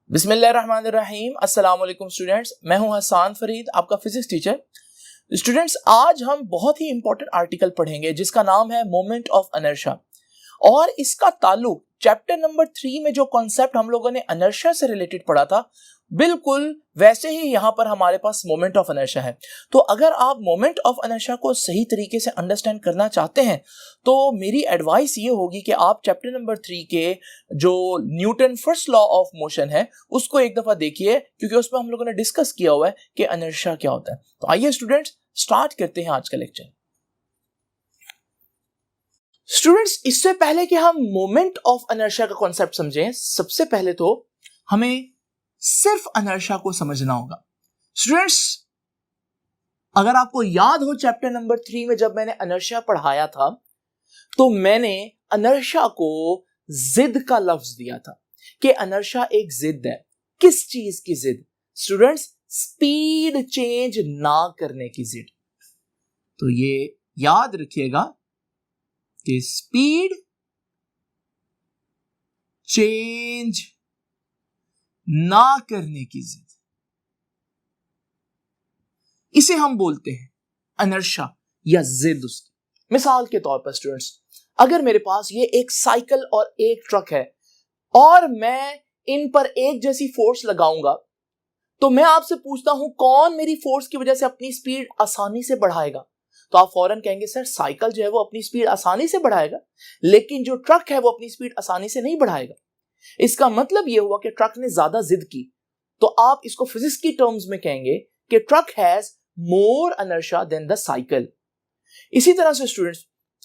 बिस्मिल्लाहिर्रहमानिर्रहीम। अस्सलाम वालेकुम स्टूडेंट्स, मैं हूं हसन फरीद, आपका फिजिक्स टीचर। स्टूडेंट्स, आज हम बहुत ही इंपॉर्टेंट आर्टिकल पढ़ेंगे जिसका नाम है मोमेंट ऑफ इनर्शिया, और इसका ताल्लुक चैप्टर नंबर 3 में जो कॉन्सेप्ट हम लोगों ने इनर्शिया से रिलेटेड पढ़ा था, बिल्कुल वैसे ही यहां पर हमारे पास मोमेंट ऑफ इनर्शिया है। तो अगर आप मोमेंट ऑफ इनर्शिया को सही तरीके से अंडरस्टैंड करना चाहते हैं तो मेरी एडवाइस ये होगी कि आप चैप्टर नंबर 3 के जो Newton first law of motion है उसको एक दफा देखिए, क्योंकि उसमें हम लोगों ने डिस्कस किया हुआ है कि इनर्शिया क्या होता है। तो आइए स्टूडेंट्स, स्टार्ट करते हैं आज का लेक्चर। स्टूडेंट्स, इससे पहले कि हम मोमेंट ऑफ इनर्शिया का कॉन्सेप्ट समझें, सबसे पहले तो हमें सिर्फ इनर्शिया को समझना होगा। स्टूडेंट्स, अगर आपको याद हो चैप्टर नंबर 3 में जब मैंने इनर्शिया पढ़ाया था तो मैंने इनर्शिया को जिद का लफ्ज दिया था कि इनर्शिया एक जिद है। किस चीज की जिद? स्टूडेंट्स, स्पीड चेंज ना करने की जिद। तो ये याद रखिएगा कि स्पीड चेंज ना करने की जिद, इसे हम बोलते हैं इनर्शिया या जिद उसकी। मिसाल के तौर पर स्टूडेंट्स, अगर मेरे पास ये एक साइकिल और एक ट्रक है और मैं इन पर एक जैसी फोर्स लगाऊंगा, तो मैं आपसे पूछता हूं कौन मेरी फोर्स की वजह से अपनी स्पीड आसानी से बढ़ाएगा? तो आप फौरन कहेंगे सर साइकिल जो है वो अपनी स्पीड आसानी से बढ़ाएगा, लेकिन जो ट्रक है वो अपनी स्पीड आसानी से नहीं बढ़ाएगा। इसका मतलब यह हुआ कि ट्रक ने ज्यादा जिद की। तो आप इसको फिजिक्स की टर्म्स में कहेंगे कि truck has more inertia than the cycle. इसी तरह से स्टूडेंट्स,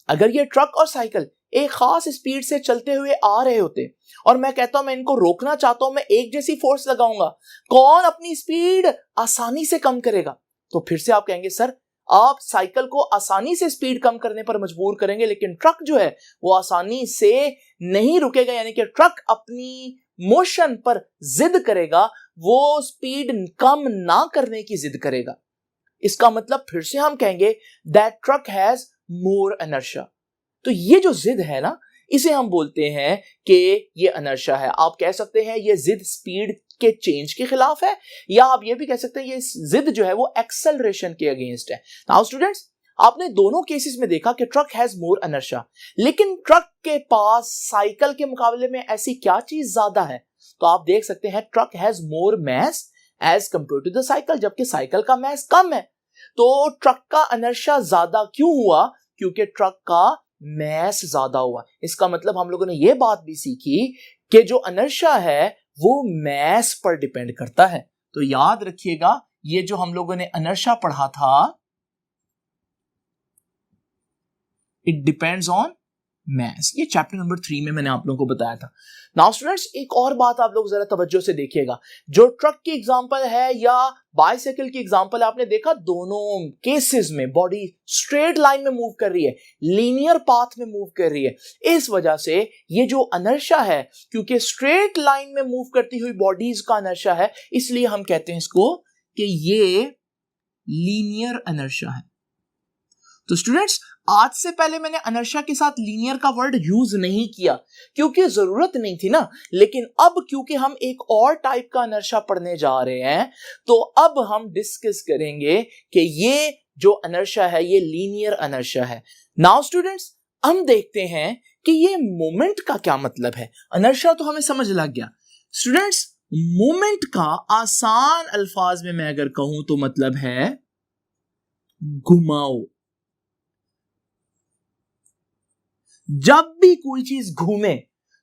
अगर ये ट्रक और साइकिल एक खास स्पीड से चलते हुए आ रहे होते और मैं कहता हूं मैं इनको रोकना चाहता हूं, मैं एक जैसी फोर्स लगाऊंगा, कौन अपनी स्पीड आसानी से कम करेगा? तो फिर से आप कहेंगे सर आप साइकिल को आसानी से स्पीड कम करने पर मजबूर करेंगे, लेकिन ट्रक जो है वो आसानी से नहीं रुकेगा, यानी कि ट्रक अपनी मोशन पर जिद करेगा, वो स्पीड कम ना करने की जिद करेगा। इसका मतलब फिर से हम कहेंगे that truck has more inertia. तो ये जो जिद है ना, इसे हम बोलते हैं कि ये इनर्शिया है। आप कह सकते हैं ये जिद स्पीड के चेंज के खिलाफ है, या आप ये भी कह सकते हैं ये जिद जो है वो एक्सेलरेशन के अगेंस्ट है। नाउ स्टूडेंट्स, आपने दोनों केसेस में देखा कि ट्रक हैज मोर इनर्शिया, लेकिन ट्रक के पास साइकिल के मुकाबले में ऐसी क्या चीज ज्यादा है? तो आप देख सकते हैं truck has more mass as compared to the cycle, जबकि साइकिल का मैस कम है। तो ट्रक का इनर्शिया ज्यादा क्यों हुआ? क्योंकि ट्रक का मैस ज्यादा हुआ। इसका मतलब हम लोगों ने यह बात भी सीखी कि जो इनर्शिया है वो मैस पर डिपेंड करता है। तो याद रखिएगा, ये जो हम लोगों ने इनर्शिया पढ़ा था, इट डिपेंड्स ऑन मैस। ये चैप्टर नंबर 3 में मैंने आप लोगों को बताया था। नाउ स्टूडेंट्स, एक और बात आप लोग जरा तवज्जो से देखिएगा। जो ट्रक की एग्जांपल है या बाइसाइकिल की एग्जांपल है, आपने देखा दोनों केसेस में बॉडी स्ट्रेट लाइन में मूव कर रही है, लीनियर पाथ में मूव कर रही है। इस वजह से ये जो इनर्शिया है, क्योंकि स्ट्रेट लाइन में मूव करती हुई बॉडीज का इनर्शिया है, इसलिए हम कहते हैं इसको कि ये लीनियर इनर्शिया है। तो स्टूडेंट्स, आज से पहले मैंने इनर्शिया के साथ लीनियर का वर्ड यूज नहीं किया क्योंकि जरूरत नहीं थी ना, लेकिन अब क्योंकि हम एक और टाइप का इनर्शिया पढ़ने जा रहे हैं, तो अब हम डिस्कस करेंगे कि ये जो इनर्शिया है ये लीनियर इनर्शिया है। नाउ स्टूडेंट्स, हम देखते हैं कि ये मोमेंट का क्या मतलब है। इनर्शिया तो हमें समझ लग गया। स्टूडेंट्स, मोमेंट का आसान अल्फाज में मैं अगर कहूं तो मतलब है घुमाओ। जब भी कोई चीज घूमे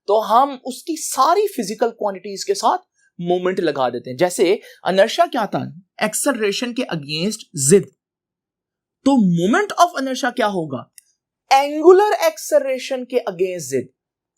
तो हम उसकी सारी फिजिकल क्वांटिटीज के साथ मोमेंट लगा देते हैं। जैसे इनर्शिया क्या था? एक्सेलरेशन के अगेंस्ट जिद। तो मोमेंट ऑफ इनर्शिया क्या होगा? एंगुलर एक्सेलरेशन के अगेंस्ट जिद।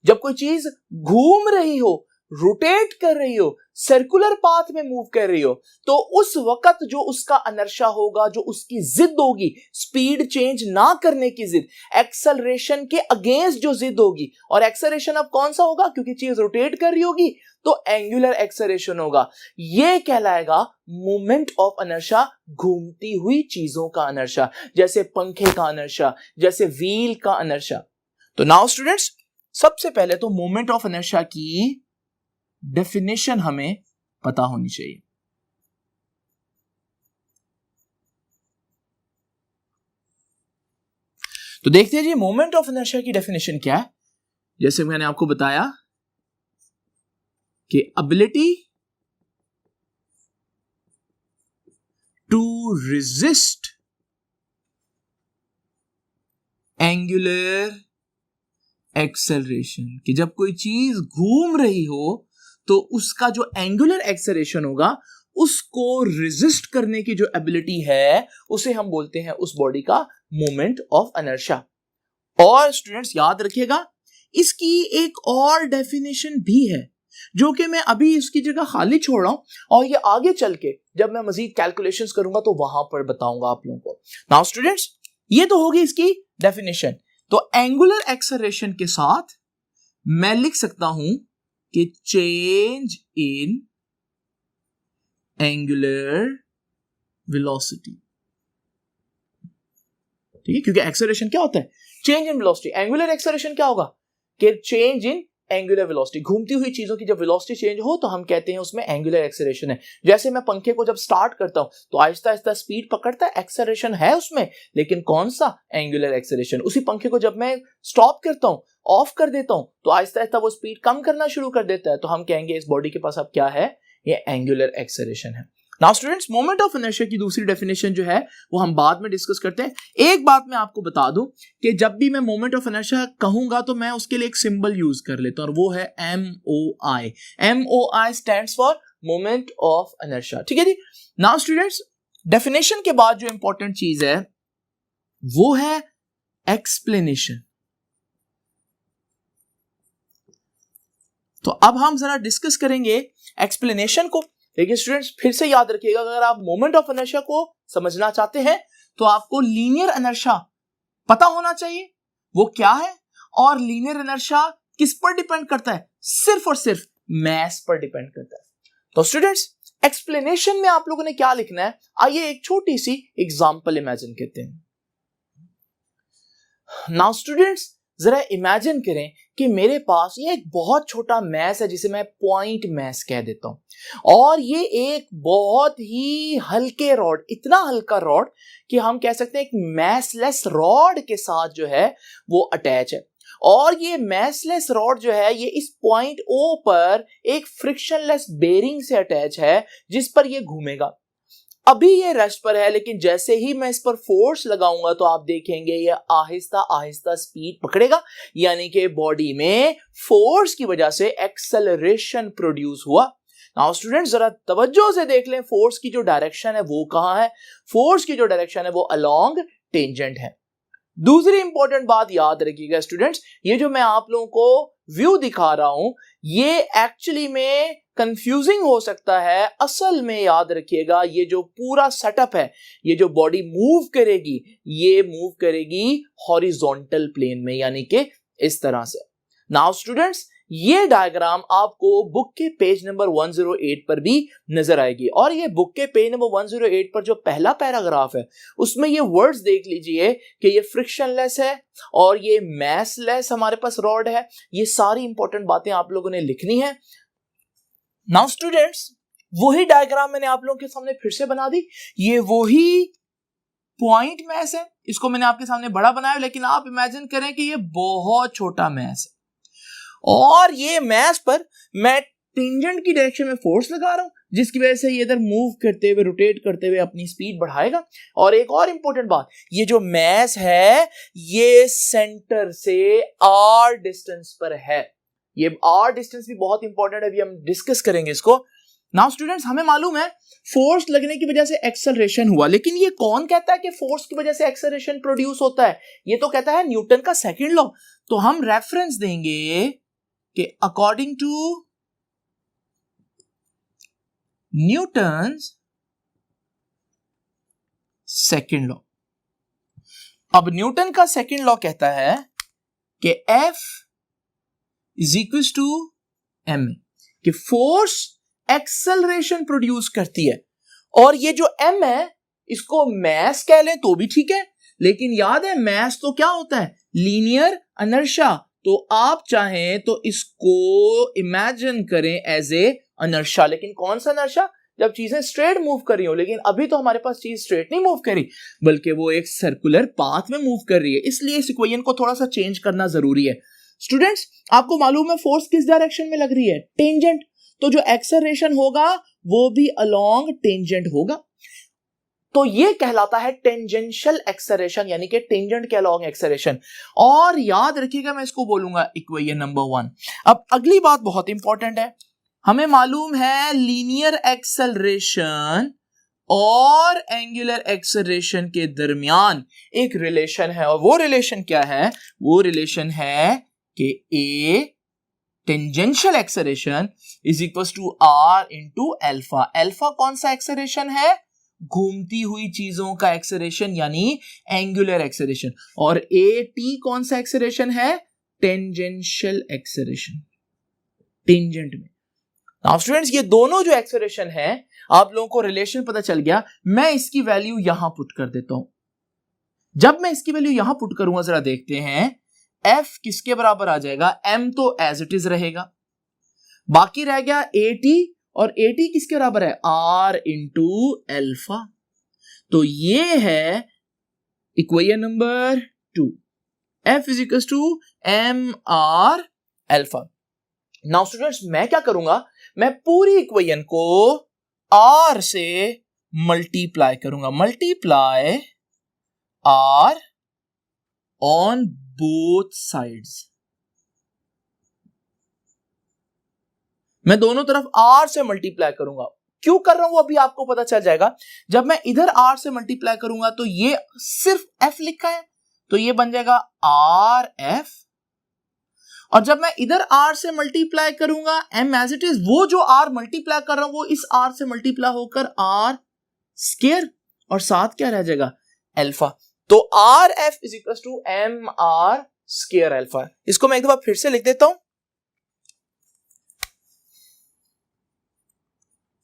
जब कोई चीज घूम रही हो, रोटेट कर रही हो, सर्कुलर पाथ में मूव कर रही हो, तो उस वक्त जो उसका इनर्शिया होगा, जो उसकी जिद होगी, स्पीड चेंज ना करने की जिद, एक्सेलरेशन के अगेंस्ट जो जिद होगी, और एक्सेलरेशन अब कौन सा होगा? क्योंकि चीज रोटेट कर रही होगी तो एंगुलर एक्सेलरेशन होगा। यह कहलाएगा मोमेंट ऑफ इनर्शिया, घूमती हुई चीजों का इनर्शिया, जैसे पंखे का इनर्शिया, जैसे व्हील का इनर्शिया। तो नाउ स्टूडेंट्स, सबसे पहले तो मोमेंट ऑफ इनर्शिया की डेफिनेशन हमें पता होनी चाहिए। तो देखते हैं जी मोमेंट ऑफ इनर्शिया की डेफिनेशन क्या है। जैसे मैंने आपको बताया कि ability to resist angular acceleration, कि जब कोई चीज घूम रही हो तो उसका जो एंगुलर एक्सेलरेशन होगा उसको रेजिस्ट करने की जो एबिलिटी है उसे हम बोलते हैं उस बॉडी का मोमेंट ऑफ इनर्शिया। और स्टूडेंट्स याद रखिएगा इसकी एक और डेफिनेशन भी है जो कि मैं अभी इसकी जगह खाली छोड़ रहा हूं और ये आगे चल के जब मैं मजीद कैलकुलेशंस करूंगा तो वहां पर बताऊंगा आप लोगों को। नाउ स्टूडेंट्स ये तो होगी इसकी डेफिनेशन। तो एंगुलर एक्सेलरेशन के साथ मैं लिख सकता हूं कि चेंज इन एंगुलर वेलोसिटी, ठीक है, क्योंकि एक्सेलरेशन क्या होता है, change in velocity. Angular acceleration क्या होगा कि चेंज इन एंगुलर वेलोसिटी। घूमती हुई चीजों की जब वेलोसिटी चेंज हो तो हम कहते हैं उसमें एंगुलर एक्सेलरेशन है। जैसे मैं पंखे को जब स्टार्ट करता हूं तो आहिस्ता आहिस्ता स्पीड पकड़ता है, एक्सेलरेशन है उसमें, लेकिन कौन सा, एंगुलर एक्सेलरेशन। उसी पंखे को जब मैं स्टॉप करता हूं, ऑफ कर देता हूं, तो आहिस्ता आहिस्ता वो स्पीड कम करना शुरू कर देता है, तो हम कहेंगे इस बॉडी के पास अब क्या है, ये एंगुलर एक्सेलरेशन है। Now students moment of inertia की दूसरी डेफिनेशन जो है वो हम बाद में डिस्कस करते हैं। एक बात मैं आपको बता दूं कि जब भी मैं मोमेंट ऑफ इनर्शिया कहूंगा तो मैं उसके लिए एक सिंबल यूज कर लेता हूं और वो है MOI। MOI stands for moment of inertia, ठीक है जी। नाउ स्टूडेंट्स डेफिनेशन के बाद जो इंपॉर्टेंट चीज है वो है एक्सप्लेनेशन। तो अब हम जरा डिस्कस करेंगे एक्सप्लेनेशन को। लेकिन स्टूडेंट्स फिर से याद रखिएगा अगर आप मोमेंट ऑफ इनर्शिया को समझना चाहते हैं तो आपको लीनियर इनर्शिया पता होना चाहिए वो क्या है, और लीनियर इनर्शिया किस पर डिपेंड करता है, सिर्फ और सिर्फ मास पर डिपेंड करता है। तो स्टूडेंट्स एक्सप्लेनेशन में आप लोगों ने क्या लिखना है, आइए एक छोटी सी एग्जांपल इमेजिन करते हैं। नाउ स्टूडेंट्स जरा इमेजिन करें कि मेरे पास ये एक बहुत छोटा मैस है जिसे मैं पॉइंट मैस कह देता हूं, और ये एक बहुत ही हल्के रॉड, इतना हल्का रॉड कि हम कह सकते हैं एक मैसलेस रॉड के साथ जो है वो अटैच है। और ये मैसलेस रॉड जो है ये इस पॉइंट O पर एक फ्रिक्शनलेस बेरिंग से अटैच है जिस पर ये घूमेगा। अभी ये रेस्ट पर है, लेकिन जैसे ही मैं इस पर फोर्स लगाऊंगा तो आप देखेंगे ये आहिस्ता आहिस्ता स्पीड पकड़ेगा, यानी कि बॉडी में फोर्स की वजह से एक्सेलरेशन प्रोड्यूस हुआ। नाउ स्टूडेंट्स जरा तवज्जो से देख लें फोर्स की जो डायरेक्शन है वो कहां है। फोर्स की जो डायरेक्शन है वो अलोंग टेंजेंट है। दूसरी इंपॉर्टेंट बात याद रखिएगा स्टूडेंट्स, ये जो मैं आप लोगों को व्यू दिखा रहा हूं ये एक्चुअली में कंफ्यूजिंग हो सकता है। असल में याद रखिएगा ये जो पूरा सेटअप है, ये जो बॉडी मूव करेगी ये मूव करेगी हॉरिजॉन्टल प्लेन में, यानी कि इस तरह से। नाउ स्टूडेंट्स ये डायग्राम आपको बुक के पेज नंबर 108 पर भी नजर आएगी, और ये बुक के पेज नंबर 108 पर जो पहला पैराग्राफ है उसमें ये वर्ड्स देख लीजिए कि ये फ्रिक्शनलेस है और ये मैसलेस हमारे पास रॉड है। ये सारी इंपॉर्टेंट बातें आप लोगों ने लिखनी है। नाउ स्टूडेंट्स वही डायग्राम मैंने आप लोगों के सामने फिर से बना दी। ये वही पॉइंट मैस है, इसको मैंने आपके सामने बड़ा बनाया, लेकिन आप इमेजिन करें कि ये बहुत छोटा मैस है और ये मैस पर मैं टेंजेंट की डायरेक्शन में फोर्स लगा रहा हूं जिसकी वजह से ये इधर मूव करते हुए, रोटेट करते हुए अपनी स्पीड बढ़ाएगा। और एक और इंपॉर्टेंट बात, ये जो मैस है ये सेंटर से r डिस्टेंस पर है। ये r डिस्टेंस भी बहुत इंपॉर्टेंट है, अभी हम डिस्कस करेंगे इसको। नाउ स्टूडेंट्स हमें मालूम है फोर्स लगने की वजह से एक्सेलरेशन हुआ, लेकिन ये कौन कहता है कि फोर्स की वजह से एक्सेलरेशन प्रोड्यूस होता है, ये तो कहता है न्यूटन का सेकंड लॉ। तो हम रेफरेंस देंगे कि according to Newton's second law. अब न्यूटन का सेकंड लॉ कहता है कि F is equal to m, कि फोर्स एक्सेलरेशन प्रोड्यूस करती है, और ये जो m है इसको मैस कह लें तो भी ठीक है, लेकिन याद है मैस तो क्या होता है, लीनियर इनर्शिया। तो आप चाहें तो इसको इमेजिन करें एज ए अनर्शा। लेकिन कौन सा अनर्शा? जब चीजें स्ट्रेट मूव कर रही हो, लेकिन अभी तो हमारे पास चीज स्ट्रेट नहीं मूव कर रही, बल्कि वो एक सर्कुलर पाथ में मूव कर रही है। इसलिए इस इक्वेशन को थोड़ा सा चेंज करना जरूरी है। स्टूडेंट्स, आपको मालूम है फोर्स किस डायरेक्शन में लग रही है? टेंजेंट। तो जो एक्सेलरेशन होगा वो भी अलोंग टेंजेंट होगा। तो ये कहलाता है टेंजेंशियल एक्सेलरेशन, यानी कि टेंजेंट के अलोंग एक्सेलरेशन। और याद रखिएगा, मैं इसको बोलूंगा इक्वेशन नंबर 1। अब अगली बात बहुत इंपॉर्टेंट है। हमें मालूम है लीनियर एक्सेलरेशन और एंगुलर एक्सेलरेशन के दरमियान एक रिलेशन है, और वो रिलेशन क्या है? वो रिलेशन है कि a tangential acceleration is equal to R into alpha. Alpha कौन सा एक्सेलरेशन है? घूमती हुई चीजों का एक्सेलरेशन, यानी एंगुलर एक्सेलरेशन। और ए टी कौन सा एक्सेलरेशन है? टेंजेंशियल एक्सेलरेशन, टेंजेंट में। नाउ स्टूडेंट्स, ये दोनों जो एक्सेलरेशन है, आप लोगों को रिलेशन पता चल गया। मैं इसकी वैल्यू यहां पुट कर देता हूं। जब मैं इसकी वैल्यू यहां पुट करूंगा, जरा देखते हैं F किसके बराबर आ जाएगा? M तो एज इट इज रहेगा, बाकी रह गया AT, और AT किसके बराबर है? R into alpha. तो ये है equation number 2, F is equal to MR alpha. Now students, मैं क्या करूंगा? मैं पूरी इक्वेशन को R से मल्टीप्लाई करूंगा। Multiply R on both sides. मैं दोनों तरफ R से मल्टीप्लाई करूंगा। क्यों कर रहा हूं अभी आपको पता चल जाएगा। जब मैं इधर R से मल्टीप्लाई करूंगा तो ये सिर्फ F लिखा है, तो ये बन जाएगा RF। और जब मैं इधर R से मल्टीप्लाई करूंगा M एज इट इज, वो जो R मल्टीप्लाई कर रहा हूं वो इस R से मल्टीप्लाई होकर R स्क्वायर, और साथ क्या रह जाएगा? एल्फा। तो RF is equal to MR square alpha. इसको मैं एक दफा फिर से लिख देता हूं।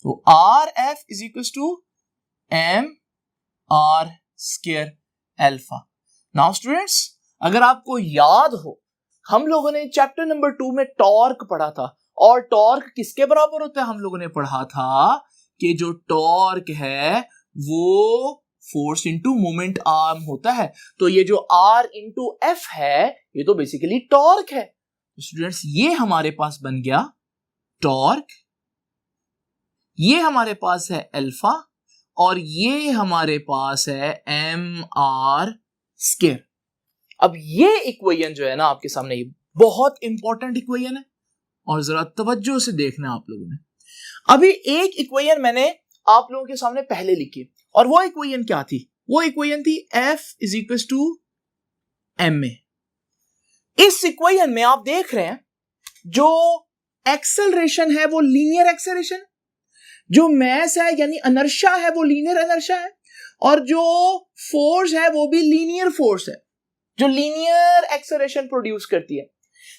तो RF is equal to MR square alpha. Now students, अगर आपको याद हो, हम लोगों ने चैप्टर नंबर 2 में टॉर्क पढ़ा था, और टॉर्क किसके बराबर होता है? हम लोगों ने पढ़ा था कि जो टॉर्क है वो फोर्स इंटू मोमेंट आर्म होता है। तो ये जो R इंटू F है, ये तो बेसिकली टॉर्क है। तो स्टूडेंट्स, ये हमारे पास बन गया टॉर्क, ये हमारे पास है एल्फा, और ये हमारे पास है MR स्क्वायर। अब ये इक्वेशन जो है ना आपके सामने, ये बहुत इंपॉर्टेंट इक्वेशन है, और जरा तवज्जो से देखना आप लोगों ने। अभी एक इक्वेशन मैंने आप लोगों के सामने पहले लिखी, और वो इक्वेशन क्या थी? वो इक्वेशन थी F is equal to MA। इस इक्वेशन में आप देख रहे हैं जो एक्सेलरेशन है वो लीनियर एक्सेलरेशन, जो मैस है यानी अनर्शा है वो लीनियर अनर्शा है, और जो फोर्स है वो भी लीनियर फोर्स है जो लीनियर एक्सेलरेशन प्रोड्यूस करती है।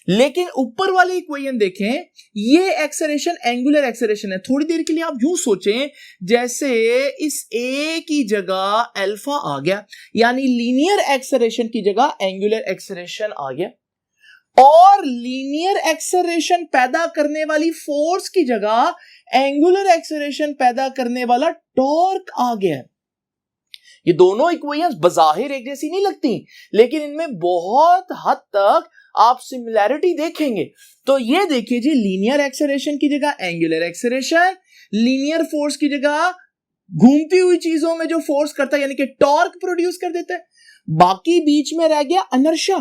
लेकिन ऊपर वाली इक्वेशन देखें, ये एक्सेलरेशन एंगुलर एक्सेलरेशन है। थोड़ी देर के लिए आप यूं सोचें जैसे इस A की जगह अल्फा आ गया, यानी लीनियर एक्सेलरेशन की जगह एंगुलर एक्सेलरेशन आ गया, और लीनियर एक्सेलरेशन पैदा करने वाली फोर्स की जगह एंगुलर एक्सेलरेशन पैदा करने वाला टॉर्क आ गया। ये दोनों इक्वेशंस बजाहिर एक जैसी नहीं लगती, लेकिन इनमें बहुत हद तक आप सिमिलैरिटी देखेंगे। तो ये देखिए जी, लीनियर एक्सेलरेशन की जगह एंगुलर एक्सेलरेशन, लीनियर फोर्स की जगह घूमती हुई चीजों में जो फोर्स करता है यानी कि टॉर्क प्रोड्यूस कर देता है। बाकी बीच में रह गया अनर्शा,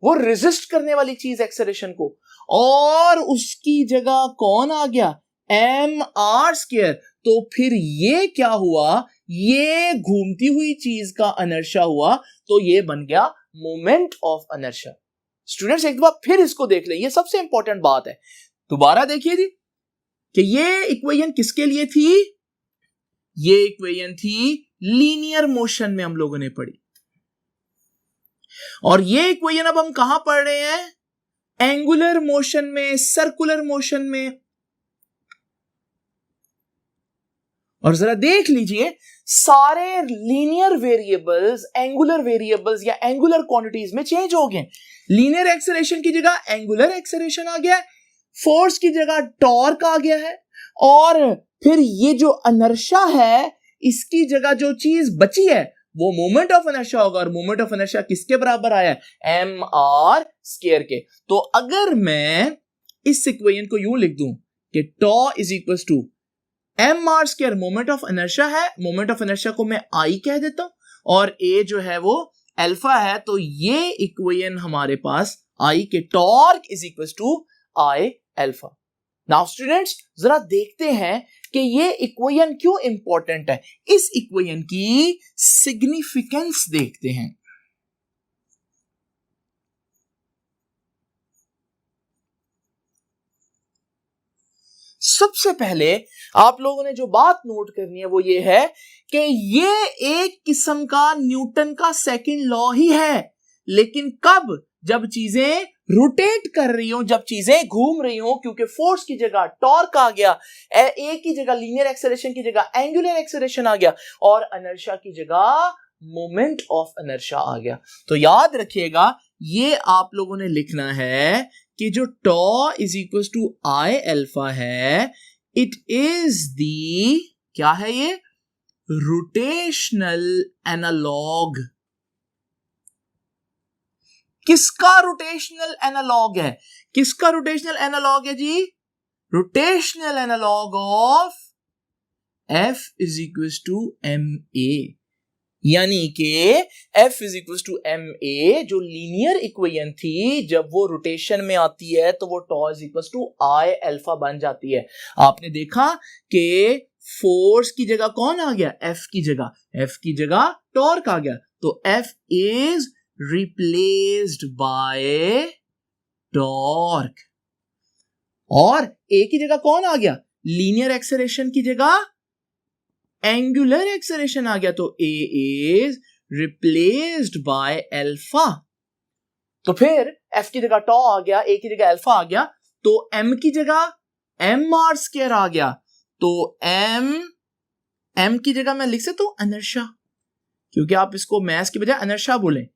वो रेजिस्ट करने वाली चीज एक्सेलरेशन को, और उसकी जगह कौन आ गया? MR square. तो फिर ये क्या हुआ? ये घूमती हुई चीज का अनर्शा हुआ, तो ये बन गया मोमेंट ऑफ अनर्शा। स्टूडेंट्स, एक बार फिर इसको देख लें, ये सबसे इंपॉर्टेंट बात है। दोबारा देखिए जी कि ये इक्वेशन किसके लिए थी? ये इक्वेशन थी लीनियर मोशन में हम लोगों ने पढ़ी, और ये इक्वेशन अब हम कहां पढ़ रहे हैं? एंगुलर मोशन में, सर्कुलर मोशन में। और जरा देख लीजिए, सारे लीनियर वेरिएबल्स एंगुलर वेरिएबल्स या एंगुलर क्वांटिटीज में चेंज हो गए। लीनियर एक्सेलरेशन की जगह एंगुलर एक्सेलरेशन आ गया, फोर्स की जगह टॉर्क आ गया है, और फिर ये जो इनर्शिया है इसकी जगह जो चीज बची है वो मोमेंट ऑफ इनर्शिया होगा, और मोमेंट ऑफ इनर्शिया किसके बराबर आया है? एम आर स्क्वायर के। तो अगर मैं इस इक्वेशन को यूं लिख दूं कि tau is equal to M R square, moment of inertia है, मोमेंट ऑफ इनर्शिया को मैं आई कह देता हूं, और ए जो है वो अल्फा है, तो ये इक्वेशन हमारे पास आई के torque is equal to I alpha. Now students जरा देखते हैं कि ये इक्वेशन क्यों इंपॉर्टेंट है, इस इक्वेशन की सिग्निफिकेंस देखते हैं। सबसे पहले आप लोगों ने जो बात नोट करनी है वो ये है कि ये एक किस्म का न्यूटन का सेकंड लॉ ही है, लेकिन कब? जब चीजें रोटेट कर रही हो, जब चीजें घूम रही हो, क्योंकि फोर्स की जगह टॉर्क आ गया, ए की जगह लीनियर एक्सेलरेशन की जगह एंगुलर एक्सेलरेशन आ गया, और इनर्शिया की जगह मोमेंट ऑफ इनर्शिया आ गया। तो याद रखिएगा ये आप लोगों ने लिखना है कि जो tau is equal to I alpha है, इट इज दी, क्या है ये? Rotational analog. किसका रोटेशनल एनालॉग है? किसका रोटेशनल एनालॉग है जी? Rotational analog of F is equal to M A, यानी कि F is equal to M A जो लीनियर इक्वेशन थी, जब वो रोटेशन में आती है तो वो tau is equal to I alpha बन जाती है। आपने देखा कि फोर्स की जगह कौन आ गया? F की जगह, F की जगह टॉर्क आ गया, तो F is replaced by torque, और A की जगह कौन आ गया? लीनियर एक्सेलरेशन की जगह एंगुलर एक्सेलरेशन आ गया, तो A is replaced by alpha। तो फिर F की जगह टॉ आ गया, A की जगह अल्फा आ गया, तो M की जगह एम आर स्क्वायर आ गया, तो M की जगह मैं लिख सकता हूं इनर्शिया, क्योंकि आप इसको मास की बजाय इनर्शिया बोलें,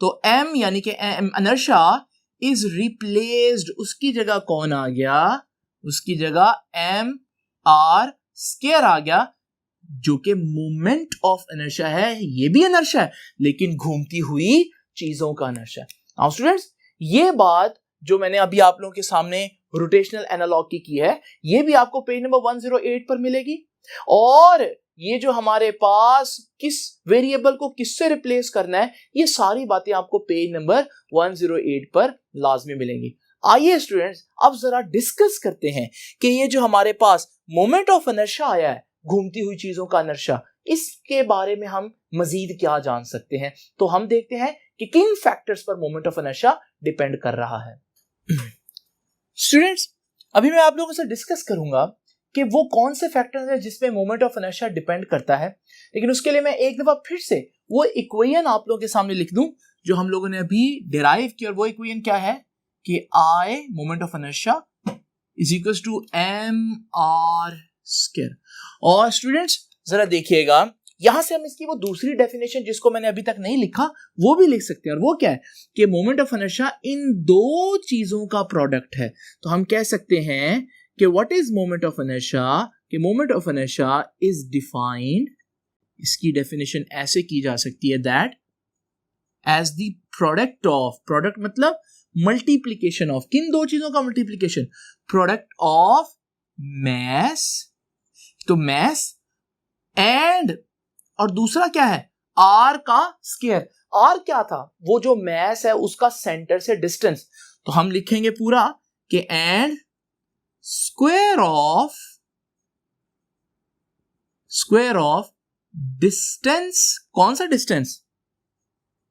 तो M यानी कि इनर्शिया इज रिप्लेस्ड, उसकी जगह कौन आ गया? उसकी जगह एम आर स्क्वायर आ गया, जो कि मोमेंट ऑफ इनर्शिया है। ये भी इनर्शिया है, लेकिन घूमती हुई चीजों का इनर्शिया। नाउ स्टूडेंट्स ये बात जो मैंने अभी आप लोगों के सामने रोटेशनल एनालॉग की है, ये भी आपको पेज नंबर 108 पर मिलेगी, और ये जो हमारे पास किस वेरिएबल को किससे रिप्लेस करना है, ये सारी बातें आपको पेज नंबर 108 पर लाजमी मिलेंगी। आइए स्टूडेंट्स अब जरा डिस्कस करते हैं कि ये जो हमारे पास मोमेंट ऑफ इनर्शिया आया है, घूमती हुई चीजों का इनर्शिया, इसके बारे में हम मजीद क्या जान सकते हैं। तो हम देखते हैं कि किन फैक्टर्स पर मोमेंट ऑफ इनर्शिया डिपेंड कर रहा है। स्टूडेंट्स अभी मैं आप लोगों से डिस्कस करूंगा कि वो कौन से फैक्टर्स हैं जिसपे मोमेंट ऑफ इनर्शिया डिपेंड करता है, लेकिन उसके लिए मैं एक दफा फिर से वो इक्वेशन आप लोगों के सामने लिख दूं जो हम लोगों ने अभी डिराइव की, और वो इक्वेशन क्या है कि I moment of inertia is equal to M R square. और स्टूडेंट्स जरा देखिएगा यहां से हम इसकी वो दूसरी डेफिनेशन जिसको मैंने अभी तक नहीं लिखा वो भी लिख सकते हैं, और वो क्या है कि मोमेंट ऑफ इनर्शिया इन दो चीजों का प्रोडक्ट है। तो हम कह सकते हैं कि what is moment of inertia, कि moment of inertia is defined, इसकी डेफिनेशन ऐसे की जा सकती है that as the product of, product मतलब मल्टीप्लीकेशन ऑफ, किन दो चीजों का मल्टीप्लीकेशन? प्रोडक्ट ऑफ मैस, तो मैस एंड, और दूसरा क्या है? आर का स्क्वायर। आर क्या था? वो जो मैस है उसका सेंटर से डिस्टेंस, तो हम लिखेंगे पूरा कि एंड स्क्वायर ऑफ डिस्टेंस, कौन सा distance?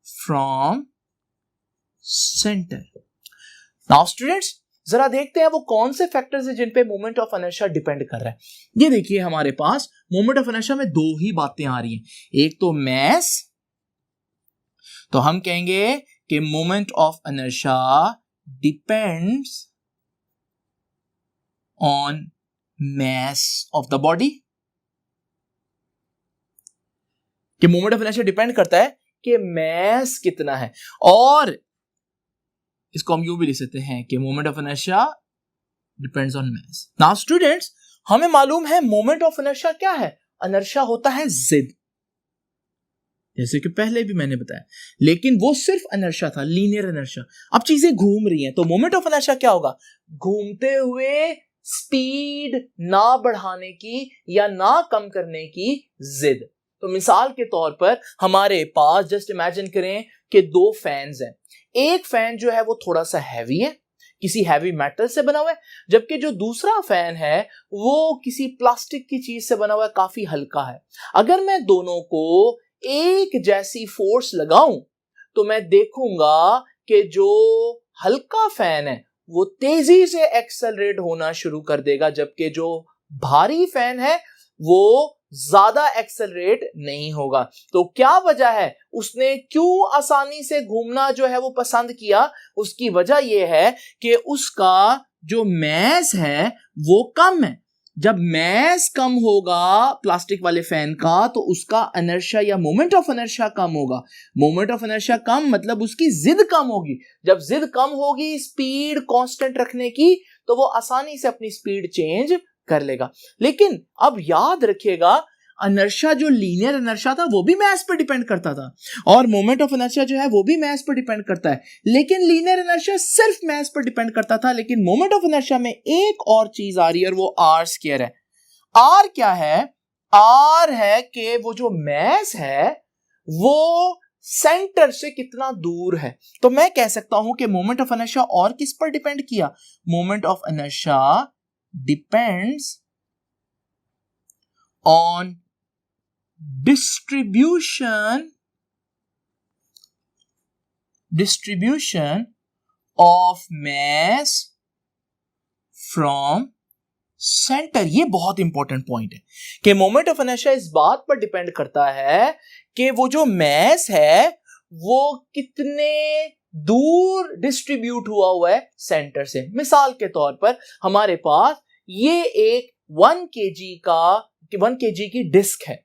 From centre. Now students जरा देखते हैं वो कौन से फैक्टर्स हैं जिन पे मोमेंट ऑफ इनर्शिया डिपेंड कर रहा है। ये देखिए हमारे पास मोमेंट ऑफ इनर्शिया में दो ही बातें आ रही हैं, एक तो मैस, तो हम कहेंगे कि moment of inertia depends on mass of the body, कि मोमेंट ऑफ इनर्शिया डिपेंड करता है कि mass कितना है, और इसको हम यूं भी लिख सकते हैं कि moment of inertia depends on mass. Now students, हमें मालूम है मोमेंट ऑफ इनर्शिया क्या है। इनर्शिया होता है जिद, जैसे कि पहले भी मैंने बताया, लेकिन वो सिर्फ इनर्शिया था, लीनियर इनर्शिया। अब चीजें घूम रही हैं तो मोमेंट ऑफ इनर्शिया क्या होगा, घूमते हुए स्पीड ना बढ़ाने की या ना कम करने की जिद। तो मिसाल के तौर पर हमारे पास जस्ट इमेजिन करें कि दो फैंस हैं। एक फैन जो है वो थोड़ा सा हैवी है, किसी हैवी मेटल से बना हुआ है, जबकि जो दूसरा फैन है वो किसी प्लास्टिक की चीज से बना हुआ है, काफी हल्का है। अगर मैं दोनों को एक जैसी फोर्स लगाऊं तो मैं देखूंगा कि जो हल्का फैन है वो तेजी से एक्सेलरेट होना शुरू कर देगा, जबकि जो भारी फैन है वो ज्यादा एक्सेलरेट नहीं होगा। तो क्या वजह है, उसने क्यों आसानी से घूमना जो है वो पसंद किया? उसकी वजह यह है कि उसका जो मास है वो कम है। जब मास कम होगा प्लास्टिक वाले फैन का तो उसका इनर्शिया या मोमेंट ऑफ इनर्शिया कम होगा। मोमेंट ऑफ इनर्शिया कम मतलब उसकी जिद कम होगी। जब जिद कम होगी स्पीड कांस्टेंट रखने की, तो वो आसानी से अपनी स्पीड चेंज कर लेगा। लेकिन अब याद रखिएगा, इनर्शिया जो लीनियर इनर्शिया था वो भी मास पर डिपेंड करता था, और मोमेंट ऑफ इनर्शिया जो है वो भी मास पर डिपेंड करता है। लेकिन लीनियर इनर्शिया सिर्फ मास पर डिपेंड करता था, लेकिन मोमेंट ऑफ इनर्शिया में एक और चीज आ रही है और वो आर स्क्वायर है। आर क्या है? आर है कि वो जो मास है वो सेंटर से कितना दूर है। तो मैं कह सकता हूं कि मोमेंट ऑफ इनर्शिया और किस पर डिपेंड किया? Moment of inertia depends on distribution of mass from center। ये बहुत इंपॉर्टेंट पॉइंट है कि मोमेंट ऑफ इनर्शिया इस बात पर डिपेंड करता है कि वो जो मास है वो कितने दूर डिस्ट्रीब्यूट हुआ है सेंटर से। मिसाल के तौर पर हमारे पास ये एक 1 kg की डिस्क है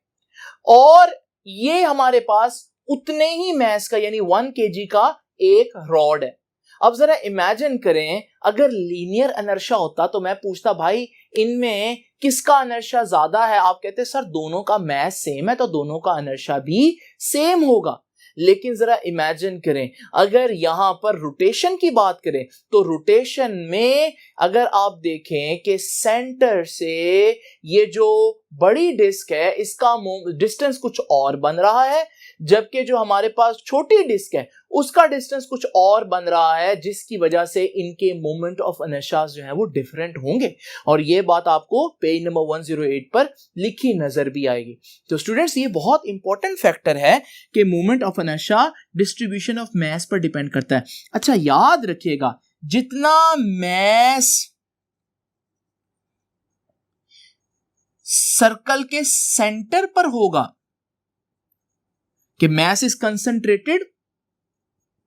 और ये हमारे पास उतने ही मास का यानी 1 kg का एक रॉड है। अब जरा इमेजिन करें, अगर लीनियर इनर्शिया होता तो मैं पूछता भाई इनमें किसका इनर्शिया ज्यादा है? आप कहते सर दोनों का मास सेम है तो दोनों का इनर्शिया भी सेम होगा। लेकिन जरा इमेजिन करें, अगर यहां पर रोटेशन की बात करें तो रोटेशन में अगर आप देखें कि सेंटर से ये जो बड़ी डिस्क है इसका डिस्टेंस कुछ और बन रहा है, जबकि जो हमारे पास छोटी डिस्क है उसका डिस्टेंस कुछ और बन रहा है, जिसकी वजह से इनके मोमेंट ऑफ इनर्शिया जो है वो डिफरेंट होंगे। और ये बात आपको पेज नंबर 108 पर लिखी नजर भी आएगी। तो स्टूडेंट्स, ये बहुत इंपॉर्टेंट फैक्टर है कि moment of inertia distribution of mass पर डिपेंड करता है। अच्छा याद रखिएगा, जितना मास सर्कल के सेंटर पर होगा, कि mass is concentrated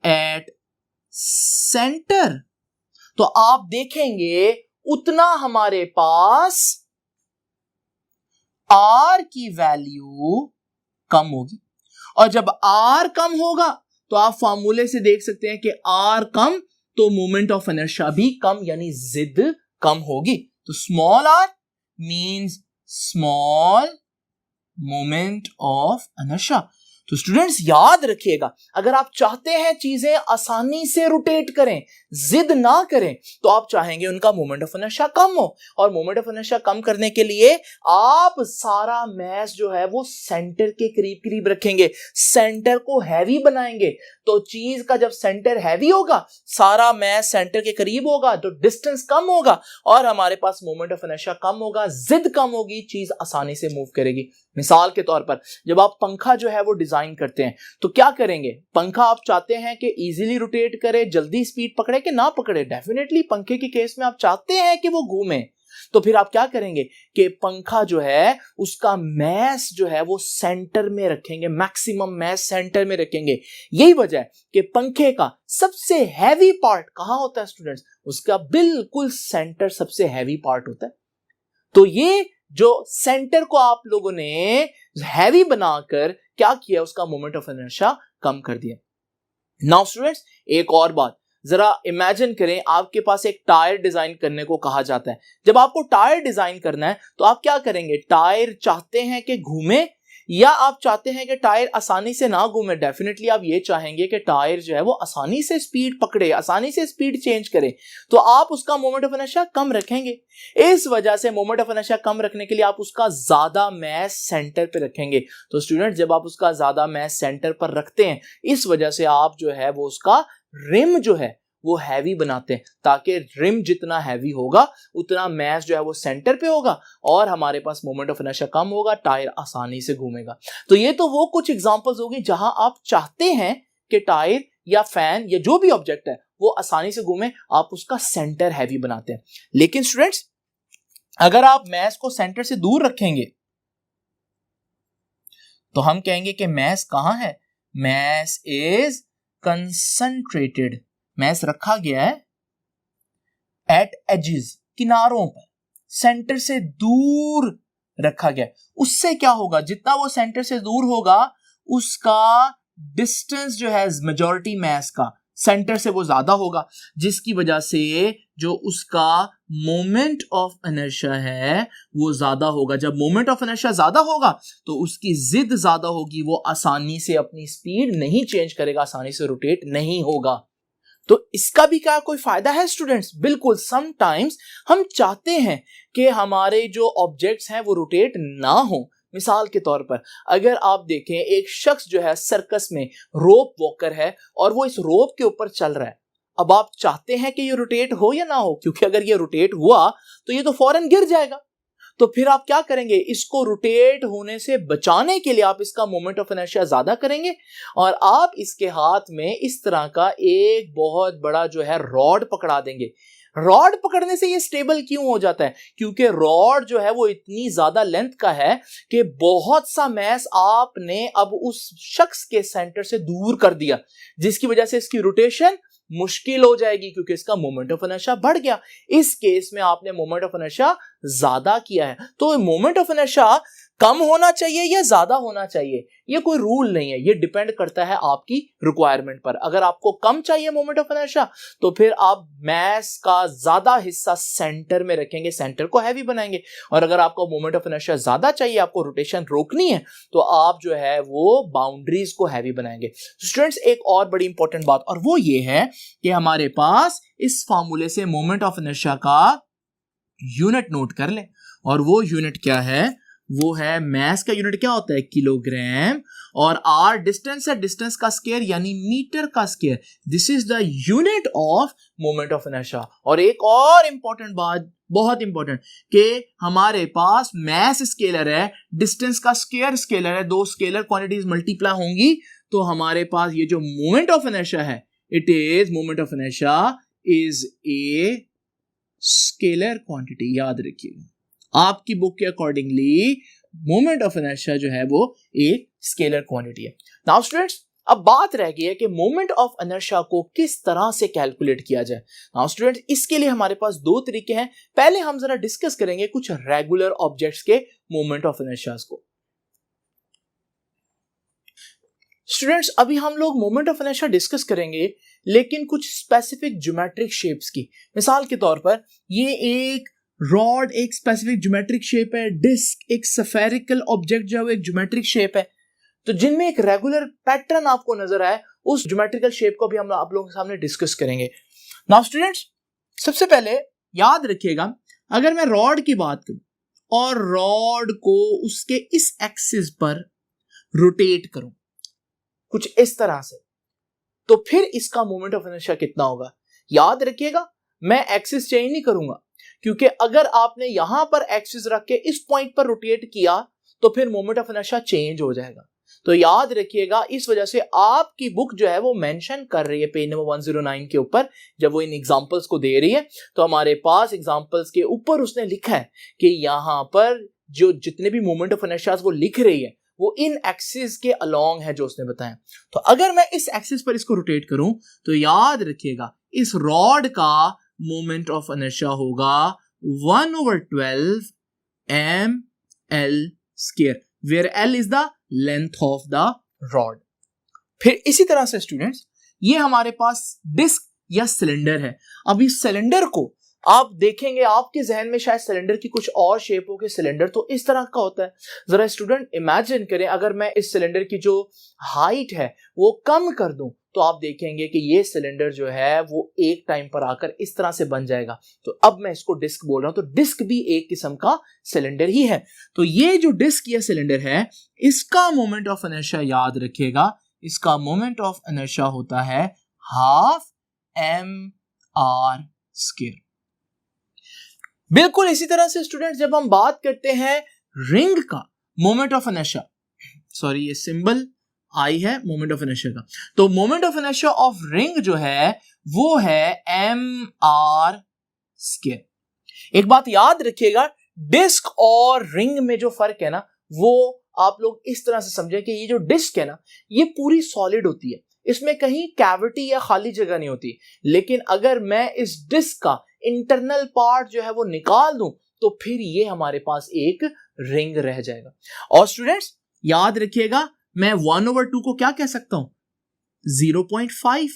at center, तो आप देखेंगे उतना हमारे पास R की वैल्यू कम होगी। और जब R कम होगा तो आप फार्मूले से देख सकते हैं कि R कम तो मोमेंट ऑफ इनर्शिया भी कम, यानी जिद कम होगी। तो small r means small moment of inertia. तो स्टूडेंट्स याद रखिएगा, अगर आप चाहते हैं चीजें आसानी से रोटेट करें, जिद ना करें, तो आप चाहेंगे उनका मोमेंट ऑफ इनर्शिया कम हो। और मोमेंट ऑफ इनर्शिया कम करने के लिए आप सारा मास जो है वो सेंटर के करीब करीब रखेंगे, सेंटर को हैवी बनाएंगे। तो चीज का जब सेंटर हैवी होगा, सारा मास सेंटर के करीब होगा, तो डिस्टेंस कम होगा और हमारे पास मोमेंट ऑफ इनर्शिया कम होगा, जिद कम होगी, चीज आसानी से मूव करेगी। मिसाल के तौर पर जब आप पंखा जो है वो डिजाइन करते हैं तो क्या करेंगे? पंखा आप चाहते हैं कि इजीली रोटेट करे, जल्दी स्पीड पकड़े कि ना पकड़े? डेफिनेटली पंखे के केस में आप चाहते हैं कि वो घूमे। तो फिर आप क्या करेंगे कि पंखा जो है उसका मास जो है वो सेंटर में रखेंगे, मैक्सिमम मास सेंटर में रखेंगे। यही वजह है कि पंखे का सबसे हैवी पार्ट कहां होता है स्टूडेंट्स? उसका बिल्कुल सेंटर सबसे हैवी पार्ट होता है। तो ये जो सेंटर को आप लोगों ने हैवी बनाकर क्या किया, उसका मोमेंट ऑफ इनर्शिया कम कर दिया। नाउ स्टूडेंट्स, एक और बात, जरा इमेजिन करें, आपके पास एक टायर डिजाइन करने को कहा जाता है। जब आपको टायर डिजाइन करना है तो आप क्या करेंगे? टायर चाहते हैं कि घूमे या आप चाहते हैं कि टायर आसानी से ना घूमे? डेफिनेटली आप ये चाहेंगे कि टायर जो है वो आसानी से स्पीड पकड़े, आसानी से स्पीड चेंज करे, तो आप उसका मोमेंट ऑफ इनर्शिया कम रखेंगे। इस वजह से मोमेंट ऑफ इनर्शिया कम रखने के लिए आप उसका ज्यादा मास सेंटर पे रखेंगे। तो स्टूडेंट, जब आप उसका ज्यादा मास सेंटर पर रखते हैं, इस वजह से आप जो है वो उसका रिम जो है वो हैवी बनाते हैं, ताकि रिम जितना हैवी होगा उतना मास जो है वो सेंटर पे होगा और हमारे पास मोमेंट ऑफ इनर्शिया कम होगा, टायर आसानी से घूमेगा। तो ये तो वो कुछ एग्जांपल्स होगी जहां आप चाहते हैं कि टायर या फैन या जो भी ऑब्जेक्ट है वो आसानी से घूमे, आप उसका सेंटर हैवी बनाते हैं। लेकिन स्टूडेंट्स, अगर आप मास को सेंटर से दूर रखेंगे तो हम कहेंगे कि मास कहां है? Mass is concentrated. मास रखा गया है एट एजेस, किनारों पर, सेंटर से दूर रखा गया। उससे क्या होगा? जितना वो सेंटर से दूर होगा उसका डिस्टेंस जो है मेजॉरिटी मास का सेंटर से वो ज्यादा होगा, जिसकी वजह से जो उसका मोमेंट ऑफ इनर्शिया है वो ज्यादा होगा। जब मोमेंट ऑफ इनर्शिया ज्यादा होगा तो उसकी जिद ज्यादा होगी, वो आसानी से अपनी स्पीड नहीं चेंज करेगा, आसानी से रोटेट नहीं होगा। तो इसका भी क्या कोई फायदा है स्टूडेंट्स? बिल्कुल। समटाइम्स हम चाहते हैं कि हमारे जो ऑब्जेक्ट्स हैं वो रोटेट ना हो। मिसाल के तौर पर अगर आप देखें, एक शख्स जो है सर्कस में रोप वॉकर है और वो इस रोप के ऊपर चल रहा है। अब आप चाहते हैं कि ये रोटेट हो या ना हो, क्योंकि अगर ये रोटेट हुआ तो ये तो फौरन गिर जाएगा। तो फिर आप क्या करेंगे? इसको रोटेट होने से बचाने के लिए आप इसका मोमेंट ऑफ इनर्शिया ज्यादा करेंगे और आप इसके हाथ में इस तरह का एक बहुत बड़ा जो है रॉड पकड़ा देंगे। रॉड पकड़ने से ये स्टेबल क्यों हो जाता है? क्योंकि रॉड जो है वो इतनी ज्यादा लेंथ का है कि बहुत सा मास आपने अब उस शख्स के सेंटर से दूर कर दिया, जिसकी वजह से इसकी रोटेशन मुश्किल हो जाएगी, क्योंकि इसका मोमेंट ऑफ इनर्शिया बढ़ गया। इस केस में आपने मोमेंट ऑफ इनर्शिया ज्यादा किया है। तो मोमेंट ऑफ इनर्शिया कम होना चाहिए या ज्यादा होना चाहिए, ये कोई रूल नहीं है, ये डिपेंड करता है आपकी रिक्वायरमेंट पर। अगर आपको कम चाहिए मोमेंट ऑफ इनर्शिया तो फिर आप मास का ज्यादा हिस्सा सेंटर में रखेंगे, सेंटर को हैवी बनाएंगे। और अगर आपको मोमेंट ऑफ इनर्शिया ज्यादा चाहिए, आपको रोटेशन रोकनी है, तो आप जो है वो बाउंड्रीज को हैवी बनाएंगे। स्टूडेंट्स, एक और बड़ी इंपॉर्टेंट बात और वो ये है कि हमारे पास इस फार्मूले से मोमेंट ऑफ इनर्शिया का यूनिट नोट कर लें, और वो यूनिट क्या है? वो है, मास का यूनिट क्या होता है? किलोग्राम, और आर डिस्टेंस है, डिस्टेंस का स्क्वायर यानी मीटर का square. This is the unit of moment of inertia. और एक और इंपॉर्टेंट बात, बहुत इंपॉर्टेंट, कि हमारे पास मास स्केलर है, डिस्टेंस का स्क्वायर स्केलर है, दो स्केलर क्वांटिटीज मल्टीप्लाई होंगी तो हमारे पास ये जो मोमेंट ऑफ इनर्शिया है, it is moment of inertia is a scalar quantity. याद रखिएगा, आपकी बुक के अकॉर्डिंगली मोमेंट ऑफ इनर्शिया जो है वो एक स्केलर क्वांटिटी है। नाउ स्टूडेंट्स, अब बात रह गई है कि मोमेंट ऑफ इनर्शिया को किस तरह से कैलकुलेट किया जाए। नाउ स्टूडेंट्स, इसके लिए हमारे पास दो तरीके हैं। पहले हम जरा डिस्कस करेंगे कुछ रेगुलर ऑब्जेक्ट्स के मोमेंट ऑफ इनर्शिया को। स्टूडेंट्स, अभी हम लोग मोमेंट ऑफ इनर्शिया डिस्कस करेंगे, लेकिन कुछ स्पेसिफिक ज्योमेट्रिक शेप्स की। मिसाल के तौर पर ये एक रॉड एक स्पेसिफिक ज्योमेट्रिक शेप है, डिस्क एक स्फेरिकल ऑब्जेक्ट जो है एक ज्योमेट्रिक शेप है। तो जिनमें एक रेगुलर पैटर्न आपको नजर आए, उस ज्योमेट्रिकल शेप को भी हम आप लोगों के सामने डिस्कस करेंगे। नाउ स्टूडेंट्स, सबसे पहले याद रखिएगा, अगर मैं रॉड की बात करूं और रॉड को उसके इस एक्सिस पर रोटेट करूं कुछ इस तरह से, तो फिर इसका मोमेंट ऑफ इनर्शिया कितना होगा? याद रखिएगा, मैं एक्सिस चेंज नहीं करूंगा, क्योंकि अगर आपने यहां पर एक्सिस रख के इस पॉइंट पर रोटेट किया तो फिर मोमेंट ऑफ इनर्शिया चेंज हो जाएगा। तो याद रखिएगा, इस वजह से आपकी बुक जो है वो मेंशन कर रही है पेज नंबर 109 के ऊपर, जब वो इन एग्जांपल्स को दे रही है तो हमारे पास एग्जांपल्स के ऊपर उसने लिखा है कि यहां पर जो जितने भी मोमेंट ऑफ इनर्शिया वो लिख रही है वो इन एक्सिस के अलोंग है जो उसने बताया। तो अगर मैं इस एक्सिस पर इसको रोटेट करूं तो याद रखिएगा, इस रॉड का मोमेंट ऑफ इनर्शिया होगा 1/12 ml square, where L is the length of the rod. फिर इसी तरह से स्टूडेंट्स, ये हमारे पास डिस्क या सिलेंडर है। अब इस सिलेंडर को आप देखेंगे, आपके जहन में शायद सिलेंडर की कुछ और शेप हो कि सिलेंडर तो इस तरह का होता है। जरा स्टूडेंट इमेजिन करें, अगर मैं इस सिलेंडर की जो हाइट है वो कम कर दूं तो आप देखेंगे कि ये सिलेंडर जो है वो एक टाइम पर आकर इस तरह से बन जाएगा। तो अब मैं इसको डिस्क बोल रहा हूं, तो डिस्क भी एक किस्म का सिलेंडर ही है। तो ये जो डिस्क या सिलेंडर है, इसका मोमेंट ऑफ इनर्शिया याद रखिएगा, इसका मोमेंट ऑफ इनर्शिया होता है हाफ mr²। बिल्कुल इसी तरह से स्टूडेंट जब हम बात करते हैं रिंग का मोमेंट ऑफ इनर्शिया, सॉरी ये सिंबल आई है मोमेंट ऑफ इनर्शिया का, तो moment of inertia of ring जो है वो है mr²। एक बात याद रखिएगा, डिस्क और रिंग में जो फर्क है ना, वो आप लोग इस तरह से समझें कि ये जो डिस्क है ना, ये पूरी सॉलिड होती है, इसमें कहीं कैविटी या खाली जगह नहीं होती। लेकिन अगर मैं इस डिस्क का इंटरनल पार्ट जो है वो निकाल दूं तो फिर ये हमारे पास एक रिंग रह जाएगा। और स्टूडेंट्स याद रखिएगा, मैं 1/2 को क्या कह सकता हूं, 0.5,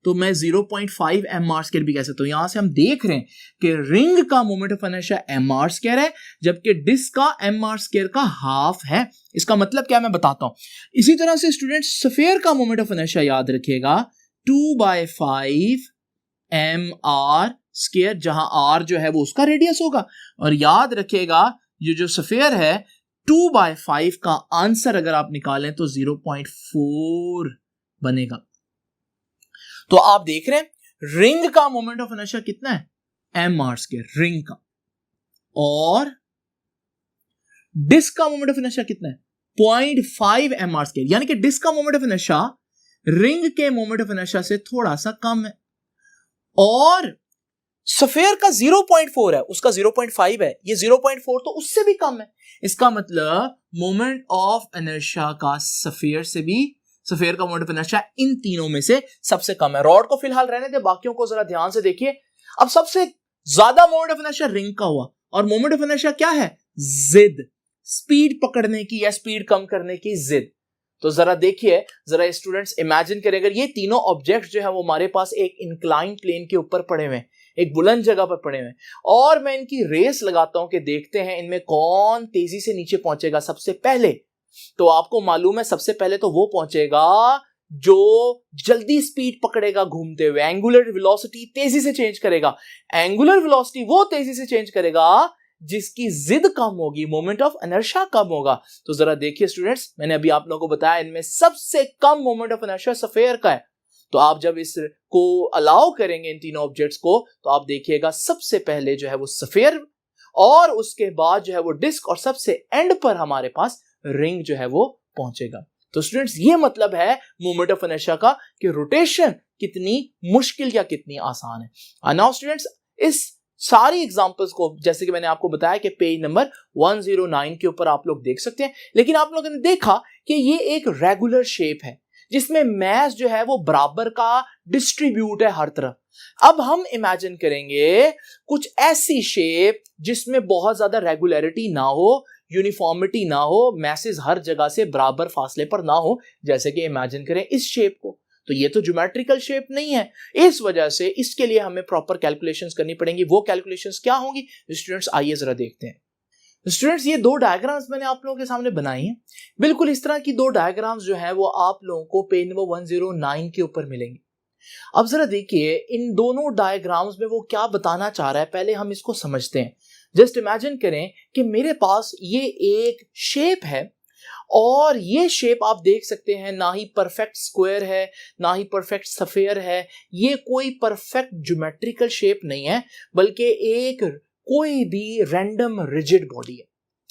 तो मैं 0.5 mr² भी कह सकता हूं। यहां से हम देख रहे हैं कि रिंग का मोमेंट ऑफ इनर्शिया mr² है, जबकि डिस्क का mr² का हाफ है। इसका मतलब क्या मैं बताता हूं। इसी तरह से स्टूडेंट स्फीयर का मोमेंट ऑफ इनर्शिया याद रखिएगा 2/5 mr², जहां r जो है वो उसका रेडियस होगा। और याद रखिएगा ये जो स्फीयर है 2/5 का आंसर अगर आप निकालें तो 0.4 बनेगा। तो आप देख रहे हैं रिंग का मोमेंट ऑफ इनर्शिया कितना है, mr² रिंग का, और डिस्क का मोमेंट ऑफ इनर्शिया कितना है, 0.5 mr², यानी कि डिस्क का मोमेंट ऑफ इनर्शिया रिंग के मोमेंट ऑफ इनर्शिया से थोड़ा सा कम है, और स्फीयर का 0.4 है, उसका 0.5 है, ये 0.4 तो उससे भी कम है। इसका मतलब मोमेंट ऑफ इनर्शिया का स्फीयर का मोमेंट ऑफ इनर्शिया इन तीनों में से सबसे कम है। रॉड को फिलहाल रहने दे, बाकियों को जरा ध्यान से देखिए। अब सबसे ज्यादा मोमेंट ऑफ इनर्शिया रिंग का हुआ, और मोमेंट ऑफ इनर्शिया क्या है, जिद, स्पीड पकड़ने की या स्पीड कम करने की जिद। तो जरा देखिए, जरा स्टूडेंट्स इमेजिन करें, अगर ये तीनों ऑब्जेक्ट जो है वो हमारे पास एक इंक्लाइन प्लेन के ऊपर पड़े हुए हैं, एक बुलंद जगह पर पड़े हुए हैं, और मैं इनकी रेस लगाता हूं कि देखते हैं इनमें कौन तेजी से नीचे पहुंचेगा सबसे पहले। तो आपको मालूम है सबसे पहले तो वो पहुंचेगा जो जल्दी स्पीड पकड़ेगा घूमते हुए, एंगुलर वेलोसिटी तेजी से चेंज करेगा। एंगुलर वेलोसिटी वो तेजी से चेंज करेगा जिसकी जिद कम होगी, मोमेंट ऑफ इनर्शिया कम होगा। तो जरा देखिए स्टूडेंट्स, मैंने अभी आप लोगों को बताया इनमें सबसे कम मोमेंट ऑफ इनर्शिया स्फीयर का है। तो आप जब इसको अलाउ करेंगे इन तीनों ऑब्जेक्ट्स को, तो आप देखिएगा सबसे पहले जो है वो स्फीयर, और उसके बाद जो है वो डिस्क, और सबसे एंड पर हमारे पास रिंग जो है वो पहुंचेगा। तो स्टूडेंट्स ये मतलब है मोमेंट ऑफ इनर्शिया का कि रोटेशन कितनी मुश्किल या कितनी आसान है। नाउ स्टूडेंट्स, इस सारी एग्जांपल्स को जैसे कि मैंने आपको बताया कि पेज नंबर 109 के ऊपर आप लोग देख सकते हैं, लेकिन आप लोगों ने देखा कि ये एक रेगुलर शेप है जिसमें मैस जो है वो बराबर का डिस्ट्रीब्यूट है हर तरफ। अब हम इमेजिन करेंगे कुछ ऐसी शेप जिसमें बहुत ज्यादा रेगुलरिटी ना हो, यूनिफॉर्मिटी ना हो, मैसेज हर जगह से बराबर फासले पर ना हो, जैसे कि इमेजिन करें इस शेप को। तो ये तो ज्योमेट्रिकल शेप नहीं है, इस वजह से इसके लिए हमें प्रॉपर कैलकुलेशंस करनी पड़ेंगी। वो कैलकुलेशंस क्या होंगी स्टूडेंट्स, आइए जरा देखते हैं। स्टूडेंट्स ये दो डायग्राम्स मैंने आप लोगों के सामने बनाई हैं। बिल्कुल इस तरह की दो डायग्राम्स जो है वो आप लोगों को पेज नंबर 109 के ऊपर मिलेंगे। अब जरा देखिए इन दोनों डायग्राम्स में वो क्या बताना चाह रहा है, पहले हम इसको समझते हैं। जस्ट इमेजिन करें कि मेरे पास ये एक शेप है, और ये शेप आप देख सकते हैं ना ही परफेक्ट स्क्वायर है ना ही परफेक्ट स्फीयर है, ये कोई परफेक्ट ज्योमेट्रिकल शेप नहीं है, बल्कि एक कोई भी रैंडम रिजिड बॉडी है।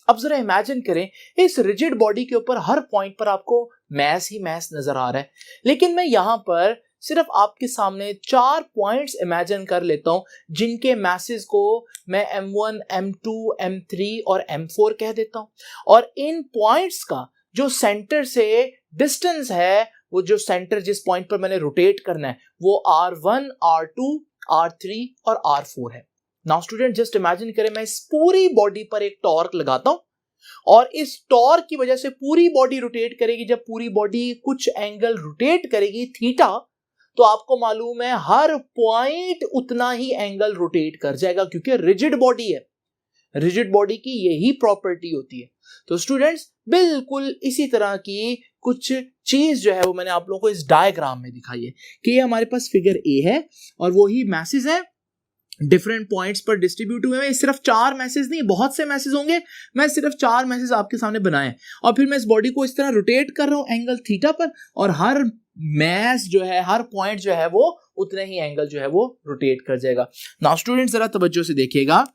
अब जरा इमेजिन करें इस रिजिड बॉडी के ऊपर हर पॉइंट पर आपको मैस ही मैस नजर आ रहा है, लेकिन मैं यहां पर सिर्फ आपके सामने 4 पॉइंट्स इमेजिन कर लेता हूं जिनके मैसेज को मैं M1, M2, M3 और M4 कह देता हूं, और इन पॉइंट्स का जो सेंटर से डिस्टेंस है, वो जो सेंटर जिस पॉइंट पर मैंने रोटेट करना है, वो R1, R2, R3 और R4 है। नाउ स्टूडेंट जस्ट इमेजिन करें मैं इस पूरी बॉडी पर एक टॉर्क लगाता हूं, और इस टॉर्क की वजह से पूरी बॉडी रोटेट करेगी। जब पूरी बॉडी कुछ एंगल रोटेट करेगी थीटा, तो आपको मालूम है हर पॉइंट उतना ही एंगल रोटेट कर जाएगा, क्योंकि रिजिड बॉडी है। रिजिड बॉडी की यही प्रॉपर्टी होती है। तो स्टूडेंट्स बिल्कुल इसी तरह की कुछ चीज जो है वो मैंने आप लोगों को इस डायग्राम में दिखाई है कि ये हमारे पास फिगर ए है और वो ही मैसेज है डिफरेंट पॉइंट्स पर डिस्ट्रीब्यूट हुए हैं। सिर्फ 4 मैसेज नहीं, बहुत से मैसेज होंगे, मैं सिर्फ 4 मैसेज आपके सामने बनाए और फिर मैं इस बॉडी को इस तरह रोटेट कर रहा हूं एंगल थीटा पर, और हर मैस जो है, हर पॉइंट जो है वो उतने ही एंगल जो है वो रोटेट कर जाएगा। नाउ स्टूडेंट्स जरा तवज्जो से देखिएगा,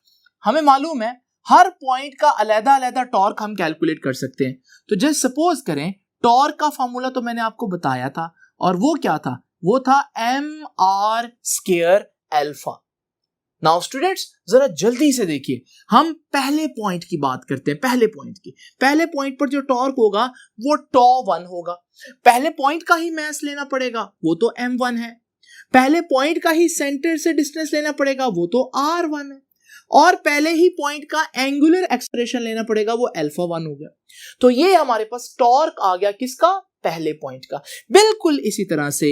हमें मालूम है हर पॉइंट का अलग अलग टॉर्क हम कैलकुलेट कर सकते हैं। तो जस्ट सपोज करें, टॉर्क का फॉर्मूला तो मैंने आपको बताया था, और वो क्या था? वो था mr square alpha. Now students जरा जल्दी से देखिए, हम पहले पॉइंट की बात करते हैं। पहले पॉइंट पर जो टॉर्क होगा वो τ1 होगा। पहले पॉइंट का ही मास लेना पड़ेगा, वो तो m1 है। पहले पॉइंट का ही सेंटर से डिस्टेंस लेना पड़ेगा, वो तो r1 है। और पहले ही पॉइंट का एंगुलर एक्सप्रेशन लेना पड़ेगा, वो α1 हो गया। तो ये हमारे पास टॉर्क आ गया किसका? पहले पॉइंट का। बिल्कुल इसी तरह से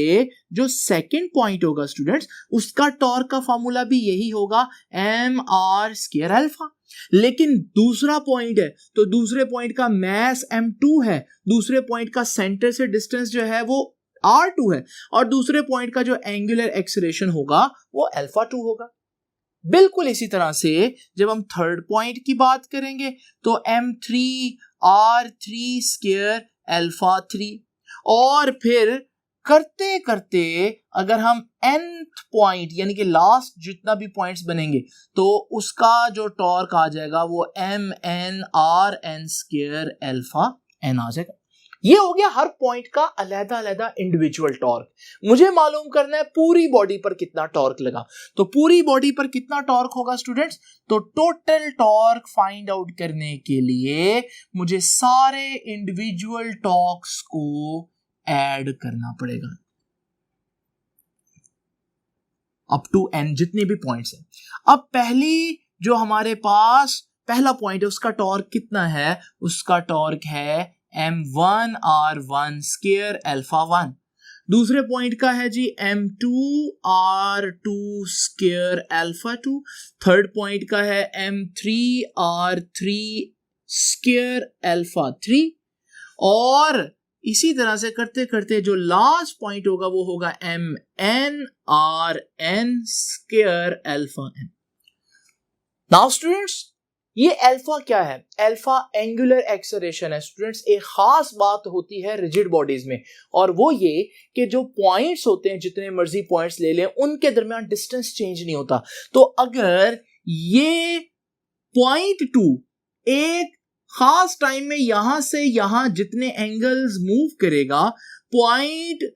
जो सेकंड पॉइंट होगा स्टूडेंट्स, उसका टॉर्क का फॉर्मूला भी यही होगा mr स्क्वायर अल्फा। लेकिन दूसरा पॉइंट है तो दूसरे पॉइंट का मास m2 है, दूसरे पॉइंट का सेंटर से डिस्टेंस जो है वो r2 है, और दूसरे पॉइंट का जो एंगुलर एक्सेलरेशन होगा वो α2 होगा। बिल्कुल इसी तरह से जब हम थर्ड पॉइंट की बात करेंगे तो m3 r3 स्क्वायर α3, और फिर करते करते अगर हम nth पॉइंट यानी कि लास्ट जितना भी पॉइंट्स बनेंगे तो उसका जो टॉर्क आ जाएगा वो mn rn स्क्वायर α n आ जाएगा। ये हो गया हर पॉइंट का अलग-अलग इंडिविजुअल टॉर्क। मुझे मालूम करना है पूरी बॉडी पर कितना टॉर्क लगा। तो पूरी बॉडी पर कितना टॉर्क होगा स्टूडेंट्स? तो टोटल टॉर्क फाइंड आउट करने के लिए मुझे सारे इंडिविजुअल टॉर्क्स को ऐड करना पड़ेगा अप टू n, जितने भी पॉइंट्स हैं। अब पहली जो हमारे पास पहला पॉइंट है उसका टॉर्क कितना है? उसका टॉर्क है m1 r1 स्क्वायर α1। दूसरे पॉइंट का है जी m2 r2 square α2। Third point का है m3 r3 स्क्वायर α3। और इसी तरह से करते करते जो लास्ट पॉइंट होगा वो होगा mn rn square α n। Now students ये अल्फा क्या है? अल्फा एंगुलर एक्सेलरेशन है स्टूडेंट्स। एक खास बात होती है रिजिड बॉडीज में, और वो ये कि जो पॉइंट्स होते हैं, जितने मर्जी पॉइंट्स ले लें, उनके दरमियान डिस्टेंस चेंज नहीं होता। तो अगर ये पॉइंट 2 एक खास टाइम में यहां से यहां जितने एंगल्स मूव करेगा, पॉइंट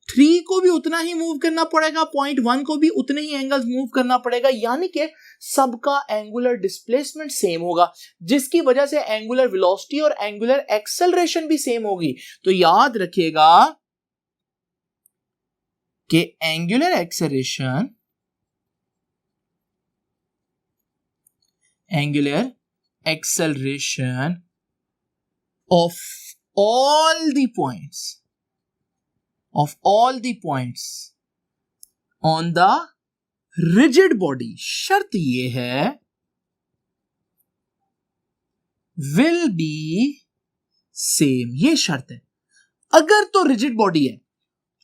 3 को भी उतना ही मूव करना पड़ेगा, पॉइंट 1 को भी उतने ही एंगल्स मूव करना पड़ेगा, यानी कि सबका एंगुलर डिस्प्लेसमेंट सेम होगा, जिसकी वजह से एंगुलर वेलोसिटी और एंगुलर एक्सेलरेशन भी सेम होगी। तो याद रखिएगा कि angular acceleration of all the points on the rigid body, शर्त ये है will be same। ये शर्त है। अगर तो रिजिड बॉडी है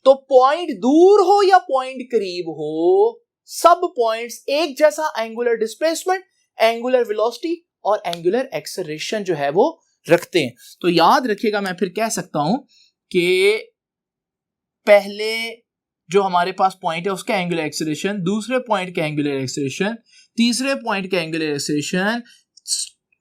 तो पॉइंट दूर हो या पॉइंट करीब हो, सब पॉइंट्स एक जैसा एंगुलर डिस्प्लेसमेंट, एंगुलर वेलोसिटी और एंगुलर एक्सेलरेशन जो है वो रखते हैं। तो याद रखिएगा, मैं फिर कह सकता हूं कि पहले जो हमारे पास पॉइंट है उसका एंगुलर एक्सेलरेशन, दूसरे पॉइंट का एंगुलर एक्सेलरेशन, तीसरे पॉइंट का एंगुलर एक्सेलरेशन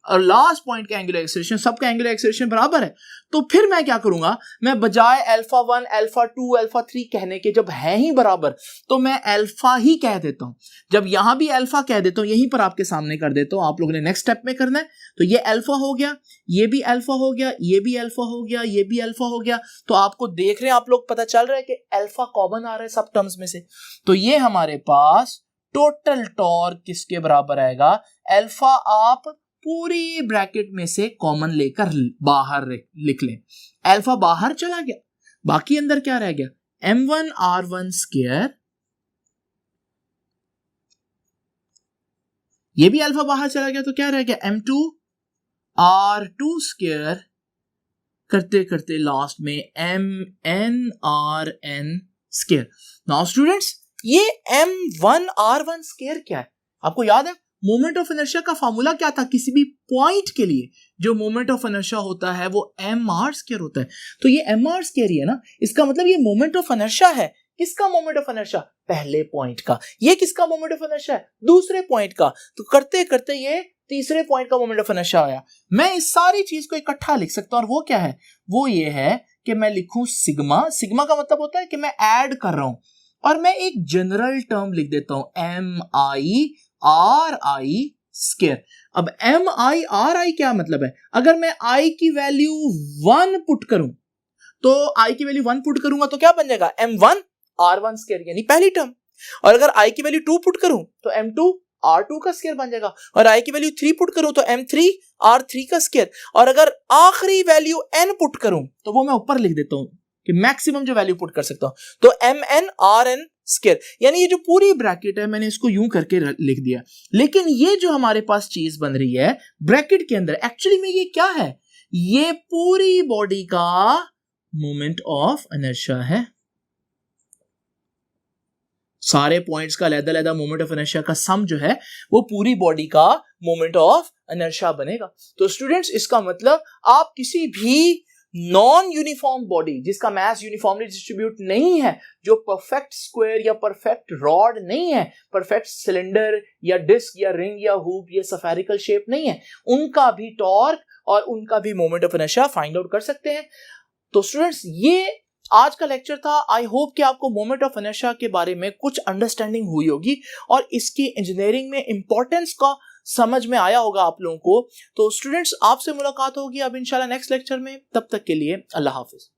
और लास्ट पॉइंट का एंगुलर एक्सेलरेशन, सबका एंगुलर एक्सेलरेशन बराबर है। तो फिर मैं क्या करूंगा, मैं बजाय α1 α2 α3 कहने के, जब है ही बराबर तो मैं अल्फा ही कह देता हूं। जब यहां भी अल्फा कह देता हूं, यहीं पर आपके सामने कर देता हूं, आप लोगों ने नेक्स्ट स्टेप में करना है। तो ये अल्फा हो गया, ये भी अल्फा हो गया, ये भी अल्फा हो गया, ये भी अल्फा हो गया। तो आपको देख रहे हैं आप लोग, पता चल रहा है कि अल्फा कॉमन आ रहा है सब टर्म्स में से। तो ये हमारे पास टोटल टॉर्क किसके बराबर आएगा? अल्फा आप पूरी ब्रैकेट में से कॉमन लेकर बाहर लिख लें। अल्फा बाहर चला गया, बाकी अंदर क्या रह गया? m1 r1 स्क्वायर, ये भी अल्फा बाहर चला गया तो क्या रह गया m2 r2 स्क्वायर, करते करते लास्ट में mn rn square. Now students, ये m1 r1 स्क्वायर क्या है? आपको याद है मोमेंट ऑफ इनर्शिया का फॉर्मूला क्या था? किसी भी पॉइंट के लिए जो मोमेंट ऑफ इनर्शिया होता है वो mr स्क्वायर होता है। तो ये mr स्क्वायर ही है ना, इसका मतलब ये मोमेंट ऑफ इनर्शिया है। किसका मोमेंट ऑफ इनर्शिया? पहले पॉइंट का। ये किसका मोमेंट ऑफ इनर्शिया है? दूसरे पॉइंट का। तो करते करते ये तीसरे पॉइंट का मोमेंट ऑफ इनर्शिया आया। मैं इस सारी चीज को इकट्ठा लिख सकता हूं, और वो क्या है? वो ये है कि मैं लिखूं सिग्मा। सिग्मा का मतलब होता है कि मैं ऐड कर रहा हूं, और मैं एक जनरल टर्म लिख देता हूं mi ri स्क्वायर। अब mi ri क्या मतलब है? अगर मैं i की वैल्यू 1 पुट करूं, तो i की वैल्यू 1 पुट करूंगा तो क्या बन जाएगा? m1 r1 स्क्वायर, यानी पहली टर्म। और अगर i की वैल्यू 2 पुट करूं तो m2 r2 का स्क्वायर बन जाएगा। और i की वैल्यू 3 पुट करूं तो m3 r3 का स्क्वायर। और अगर आखिरी वैल्यू n पुट करूं तो वो मैं ऊपर लिख देता हूं कि मैक्सिमम जो वैल्यू पुट कर सकता हूं, तो mn rn स्क्वायर। यानी ये जो पूरी ब्रैकेट है मैंने इसको यूं करके लिख दिया। लेकिन ये जो हमारे पास चीज बन रही है ब्रैकेट के अंदर, एक्चुअली में ये क्या है? ये पूरी बॉडी का मोमेंट ऑफ इनर्शिया है। सारे पॉइंट्स का अलग-अलग मोमेंट ऑफ इनर्शिया का सम जो है वो पूरी बॉडी का मोमेंट ऑफ इनर्शिया बनेगा। तो स्टूडेंट्स, इसका मतलब आप किसी भी नॉन यूनिफॉर्म बॉडी जिसका मास यूनिफॉर्मली डिस्ट्रीब्यूट नहीं है, जो परफेक्ट स्क्वायर या परफेक्ट रॉड नहीं है, परफेक्ट सिलेंडर या डिस्क या रिंग या हुप या सफेरिकल शेप नहीं है, उनका भी टॉर्क और उनका भी moment of inertia find out कर सकते हैं। तो स्टूडेंट्स, ये आज का लेक्चर था। आई होप कि आपको मोमेंट ऑफ इनर्शिया के बारे में कुछ अंडरस्टैंडिंग हुई होगी और इसकी इंजीनियरिंग में इंपॉर्टेंस का समझ में आया होगा आप लोगों को। तो स्टूडेंट्स, आपसे मुलाकात होगी अब इंशाल्लाह नेक्स्ट लेक्चर में। तब तक के लिए अल्लाह हाफिज।